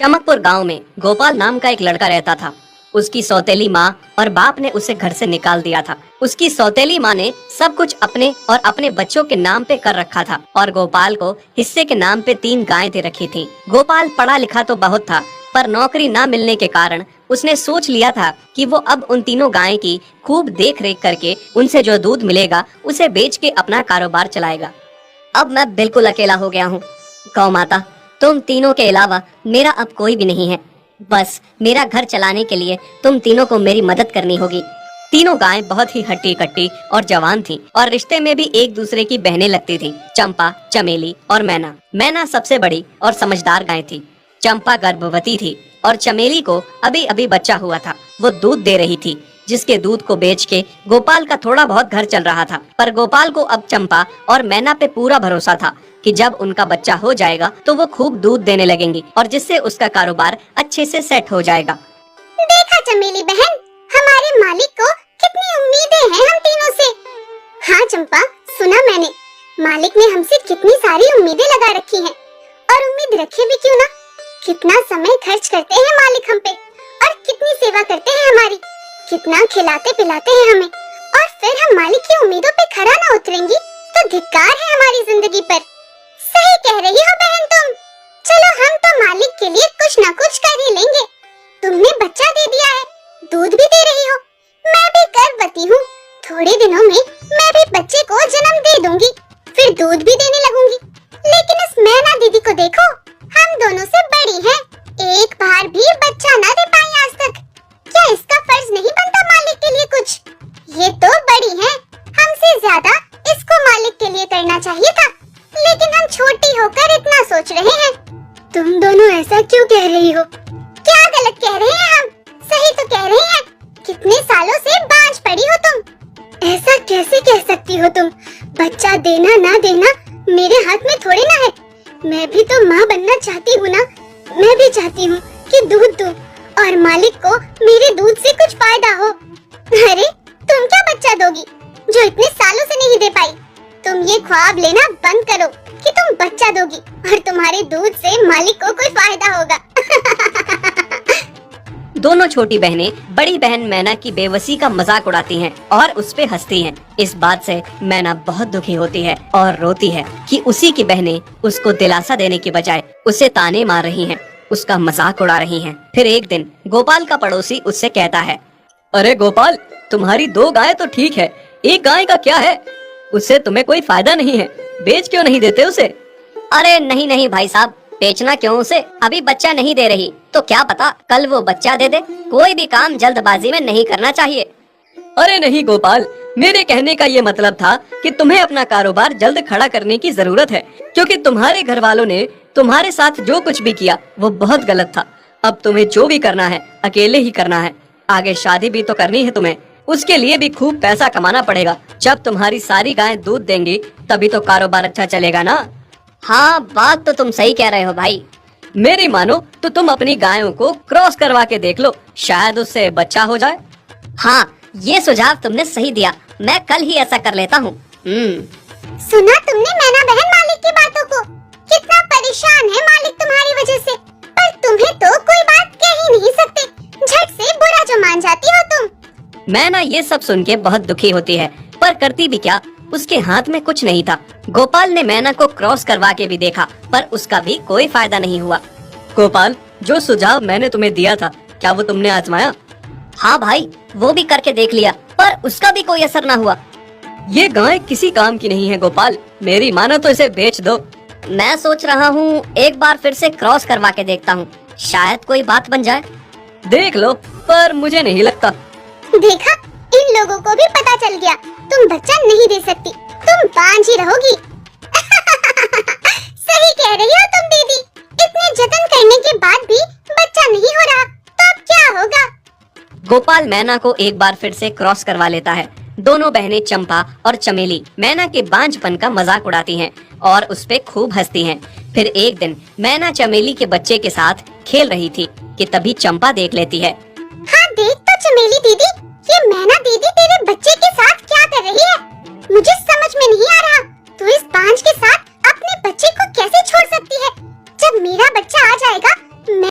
चमकपुर गांव में गोपाल नाम का एक लड़का रहता था। उसकी सौतेली माँ और बाप ने उसे घर से निकाल दिया था। उसकी सौतेली माँ ने सब कुछ अपने और अपने बच्चों के नाम पे कर रखा था और गोपाल को हिस्से के नाम पे 3 गायें दे रखी थी। गोपाल पढ़ा लिखा तो बहुत था, पर नौकरी न मिलने के कारण उसने सोच लिया था कि वो अब उन तीनों गायें की खूब देख रेख करके उनसे जो दूध मिलेगा उसे बेच के अपना कारोबार चलाएगा। अब मैं बिल्कुल अकेला हो गया हूँ। गौ माता, तुम तीनों के अलावा मेरा अब कोई भी नहीं है। बस मेरा घर चलाने के लिए तुम तीनों को मेरी मदद करनी होगी। तीनों गायें बहुत ही हट्टी कट्टी और जवान थीं और रिश्ते में भी एक दूसरे की बहनें लगती थीं। चंपा, चमेली और मैना। मैना सबसे बड़ी और समझदार गाय थी। चंपा गर्भवती थी और चमेली को अभी अभी बच्चा हुआ था। वो दूध दे रही थी, जिसके दूध को बेच के गोपाल का थोड़ा बहुत घर चल रहा था। पर गोपाल को अब चंपा और मैना पे पूरा भरोसा था कि जब उनका बच्चा हो जाएगा तो वो खूब दूध देने लगेंगी और जिससे उसका कारोबार अच्छे से सेट हो जाएगा। देखा चमेली बहन, हमारे मालिक को कितनी उम्मीदें हैं हम तीनों से। हाँ चंपा, सुना मैंने, मालिक ने हमसे कितनी सारी उम्मीदें लगा रखी हैं। और उम्मीद रखे भी क्यों ना, कितना समय खर्च करते हैं मालिक हम पे और कितनी सेवा करते हैं हमारी, कितना खिलाते पिलाते हैं हमें। और फिर हम मालिक की उम्मीदों पे खरा ना उतरेंगी तो धिक्कार है हमारी जिंदगी पर। सही कह रही हो बहन तुम। चलो हम तो मालिक के लिए कुछ ना कुछ कर ही लेंगे। तुमने बच्चा दे दिया है, दूध भी दे रही हो, मैं भी गर्भवती हूँ। थोड़े दिनों में मैं भी बच्चे को जन्म दे दूंगी, फिर दूध भी देने लगूंगी। लेकिन इस मैना दीदी को देखो, हम दोनों से बड़ी हैं, एक बार भी बच्चा न दे पाई आज तक। क्या इसका फर्ज नहीं बनता मालिक के लिए कुछ? ये तो बड़ी है, हमसे ज्यादा इसको मालिक के लिए करना चाहिए था, लेकिन हम छोटी होकर इतना सोच रहे हैं। तुम दोनों ऐसा क्यों कह रही हो? क्या गलत कह रहे हैं हम? सही तो कह रहे हैं। कितने सालों से बांझ पड़ी हो तुम। ऐसा कैसे कह सकती हो तुम? बच्चा देना ना देना मेरे हाथ में थोड़ी ना है। मैं भी तो माँ बनना चाहती हूँ ना। मैं भी चाहती हूँ कि दूध दूँ और मालिक को मेरे दूध से कुछ फायदा हो। अरे तुम क्या बच्चा दोगी जो इतने सालों से नहीं दे पाई? तुम ये ख्वाब लेना बंद करो कि तुम बच्चा दोगी और तुम्हारे दूध से मालिक को कोई फायदा होगा। दोनों छोटी बहनें बड़ी बहन मैना की बेबसी का मजाक उड़ाती हैं और उस पे हंसती हैं। इस बात से मैना बहुत दुखी होती है और रोती है कि उसी की बहनें उसको दिलासा देने के बजाय उसे ताने मार रही हैं, उसका मजाक उड़ा रही हैं। फिर एक दिन गोपाल का पड़ोसी उससे कहता है, अरे गोपाल, तुम्हारी 2 गायें तो ठीक है, एक गाय का क्या है? उससे तुम्हें कोई फायदा नहीं है, बेच क्यों नहीं देते उसे? अरे नहीं नहीं भाई साहब, बेचना क्यों उसे? अभी बच्चा नहीं दे रही तो क्या पता कल वो बच्चा दे दे। कोई भी काम जल्दबाजी में नहीं करना चाहिए। अरे नहीं गोपाल, मेरे कहने का ये मतलब था कि तुम्हें अपना कारोबार जल्द खड़ा करने की जरूरत है, क्योंकि तुम्हारे घर वालों ने तुम्हारे साथ जो कुछ भी किया वो बहुत गलत था। अब तुम्हें जो भी करना है अकेले ही करना है। आगे शादी भी तो करनी है तुम्हें, उसके लिए भी खूब पैसा कमाना पड़ेगा। जब तुम्हारी सारी गायें दूध देंगी तभी तो कारोबार अच्छा चलेगा ना। हाँ, बात तो तुम सही कह रहे हो भाई। मेरी मानो तो तुम अपनी गायों को क्रॉस करवा के देख लो, शायद उससे बच्चा हो जाए। हाँ, ये सुझाव तुमने सही दिया, मैं कल ही ऐसा कर लेता हूँ। सुना तुमने मैना बहन मालिक की बातों को? कितना परेशान है मालिक तुम्हारी वजह से, पर तुम्हें तो कोई बात कह ही नहीं सकते। झट से बुरा जो मान जाती हो तुम। मैना ये सब सुन के बहुत दुखी होती है, पर करती भी क्या, उसके हाथ में कुछ नहीं था। गोपाल ने मैना को क्रॉस करवा के भी देखा, पर उसका भी कोई फायदा नहीं हुआ। गोपाल, जो सुझाव मैंने तुम्हें दिया था, क्या वो तुमने आजमाया? हाँ भाई, वो भी करके देख लिया, पर उसका भी कोई असर ना हुआ। ये गाय किसी काम की नहीं है गोपाल, मेरी मानो तो इसे बेच दो। मैं सोच रहा हूँ एक बार फिर से क्रॉस करवा के देखता हूँ, शायद कोई बात बन जाए। देख लो, पर मुझे नहीं लगता। देखा, इन लोगों को भी पता चल गया, तुम बच्चा नहीं दे सकती, तुम बांझ ही रहोगी। सही कह रही हो तुम दीदी, इतने जतन करने के बाद भी बच्चा नहीं हो रहा, तो अब क्या होगा? गोपाल मैना को एक बार फिर से क्रॉस करवा लेता है। दोनों बहनें चंपा और चमेली मैना के बांझपन का मजाक उड़ाती हैं और उस पे खूब हंसती हैं। फिर एक दिन मैना चमेली के बच्चे के साथ खेल रही थी कि तभी चंपा देख लेती है। हाँ देख तो चमेली दीदी, ये मैना दीदी तेरे बच्चे के साथ क्या कर रही है? मुझे समझ में नहीं आ रहा, तू इस बांझ के साथ अपने बच्चे को कैसे छोड़ सकती है? जब मेरा बच्चा आ जाएगा